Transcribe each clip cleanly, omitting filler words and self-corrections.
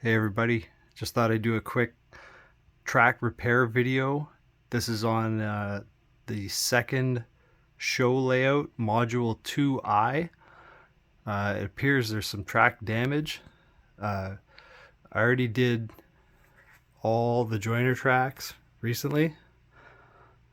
Hey everybody, just thought I'd do a quick track repair video. This is on the second show layout, module 2I. It appears there's some track damage. I already did all the joiner tracks recently,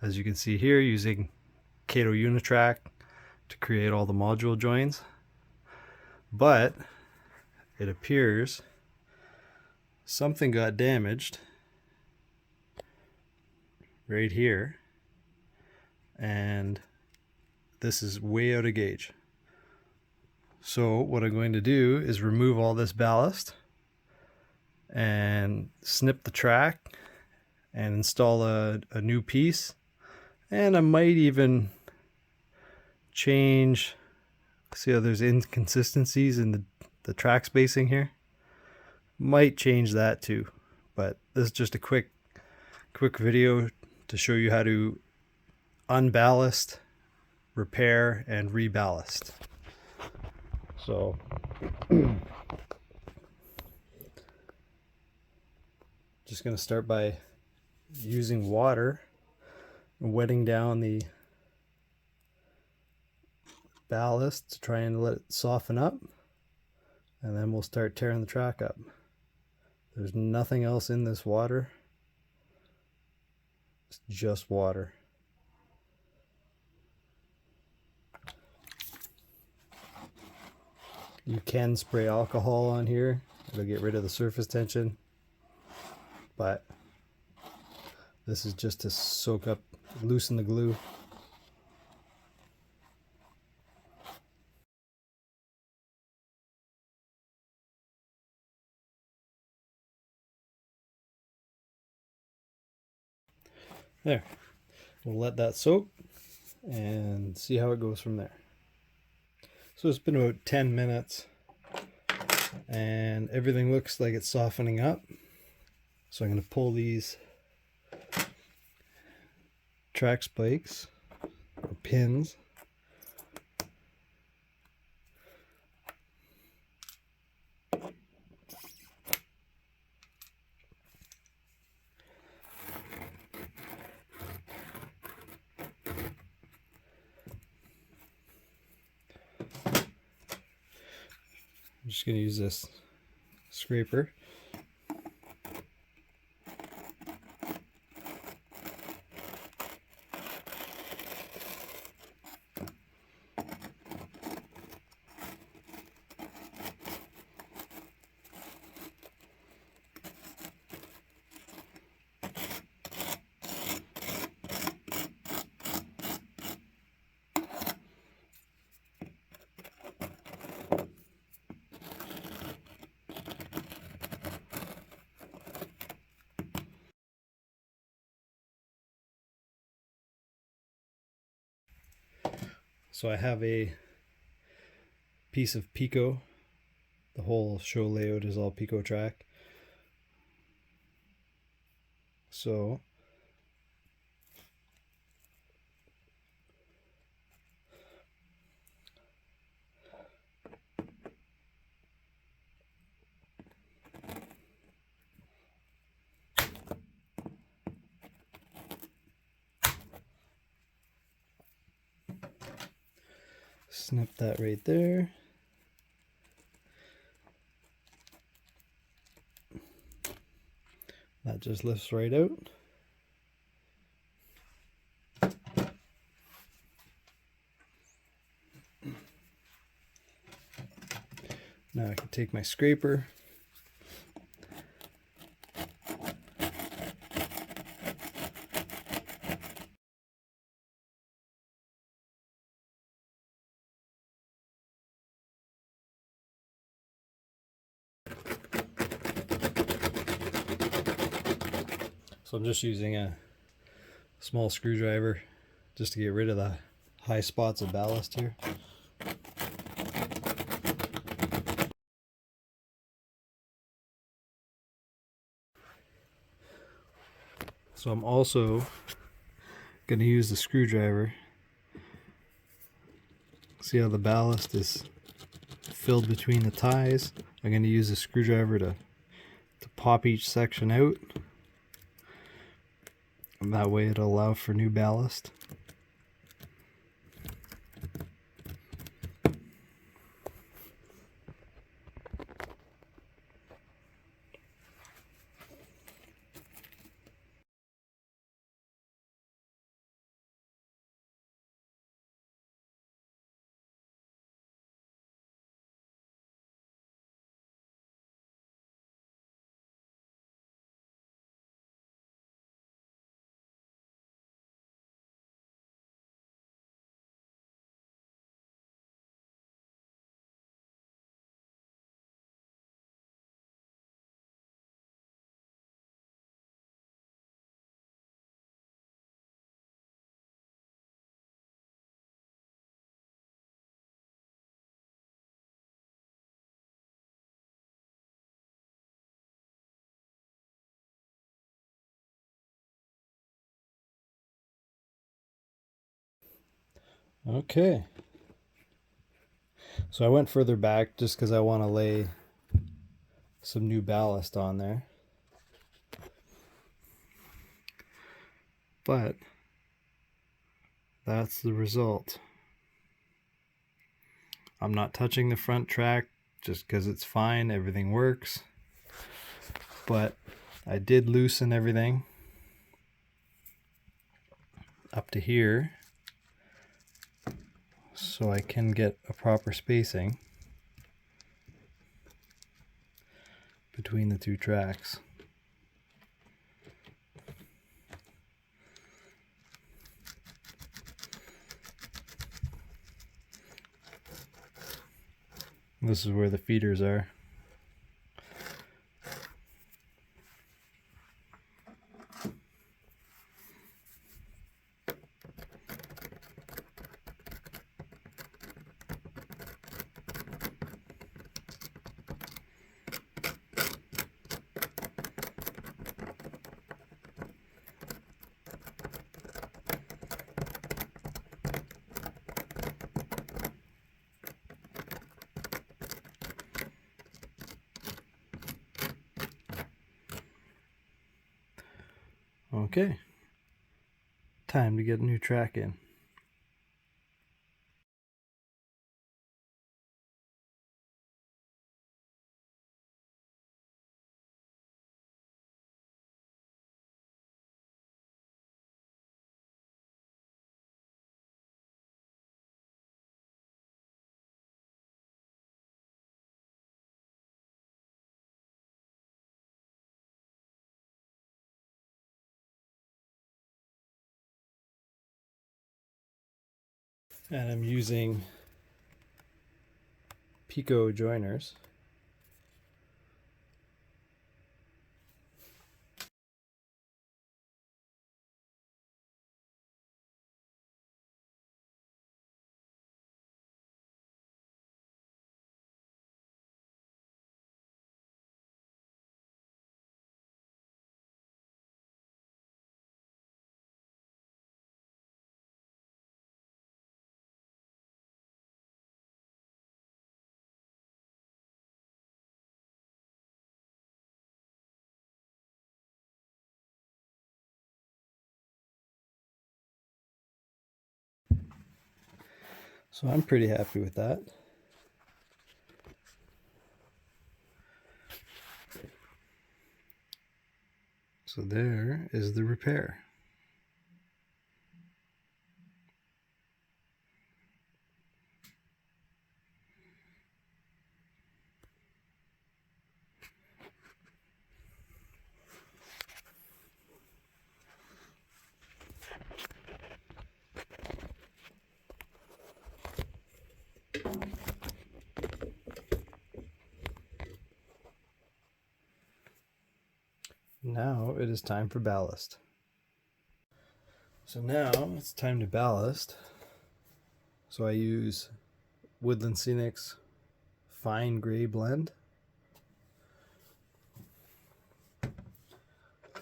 as you can see here, using Kato Unitrack to create all the module joins. But it appears something got damaged right here, and this is way out of gauge. So what I'm going to do is remove all this ballast and snip the track and install a new piece, and I might even change, see how there's inconsistencies in the track spacing here, might change that too. But this is just a quick video to show you how to unballast, repair, and reballast. So just going to start by using water and wetting down the ballast to try and let it soften up, and then we'll start tearing the track up. There's nothing else in this water, it's just water. You can spray alcohol on here, it'll get rid of the surface tension, but this is just to soak up, loosen the glue. There, we'll let that soak and see how it goes from there. So it's been about 10 minutes and everything looks like it's softening up. So I'm going to pull these track spikes or pins, I'm just going to use this scraper. So I have a piece of Pico. The whole show layout is all Pico track. So snip that right there. That just lifts right out. Now I can take my scraper, so I'm just using a small screwdriver just to get rid of the high spots of ballast here. So I'm also going to use the screwdriver. See how the ballast is filled between the ties? I'm going to use the screwdriver to pop each section out, and that way it'll allow for new ballast. Okay, so I went further back just because I want to lay some new ballast on there, but that's the result. I'm not touching the front track just because it's fine, everything works, but I did loosen everything up to here so I can get a proper spacing between the two tracks. This is where the feeders are. Okay, time to get a new track in. And I'm using Pico joiners. So I'm pretty happy with that. So there is the repair. Now it is time for ballast. So now it's time to ballast. So I use Woodland Scenic's fine gray blend.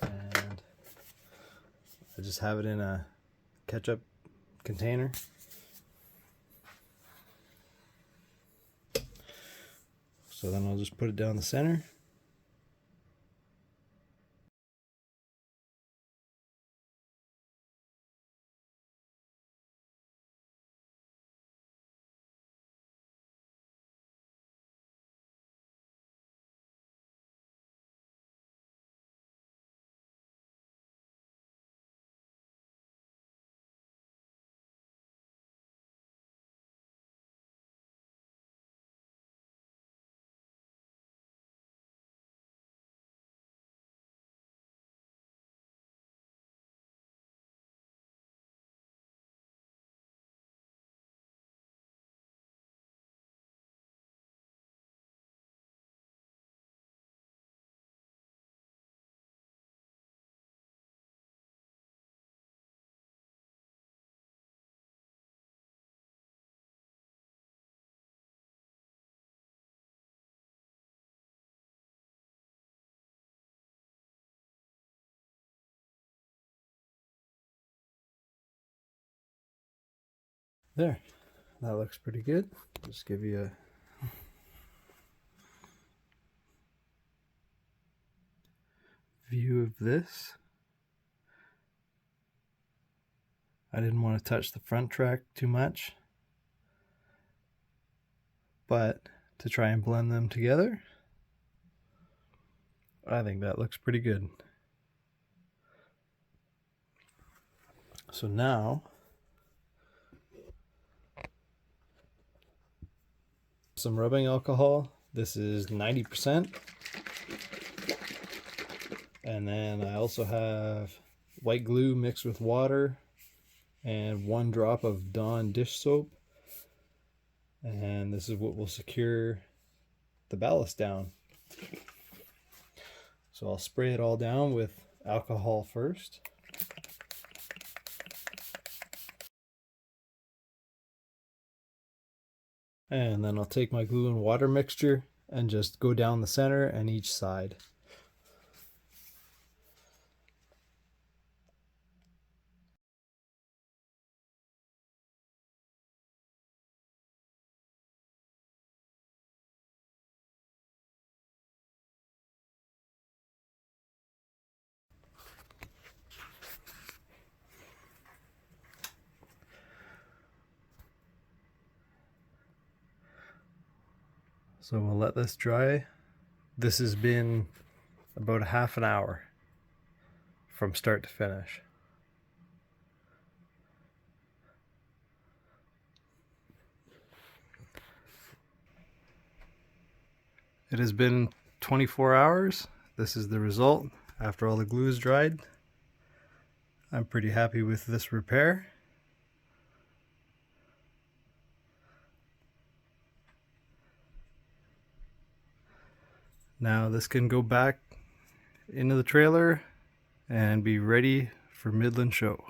And I just have it in a ketchup container. So then I'll just put it down the center. There, that looks pretty good. Just give you a view of this. I didn't want to touch the front track too much, but to try and blend them together, I think that looks pretty good. So now, some rubbing alcohol. This is 90%. And then I also have white glue mixed with water and 1 drop of Dawn dish soap. And this is what will secure the ballast down. So I'll spray it all down with alcohol first. And then I'll take my glue and water mixture and just go down the center and each side. So we'll let this dry. This has been about a half an hour from start to finish. It has been 24 hours. This is the result after all the glue is dried. I'm pretty happy with this repair. Now this can go back into the trailer and be ready for Midland Show.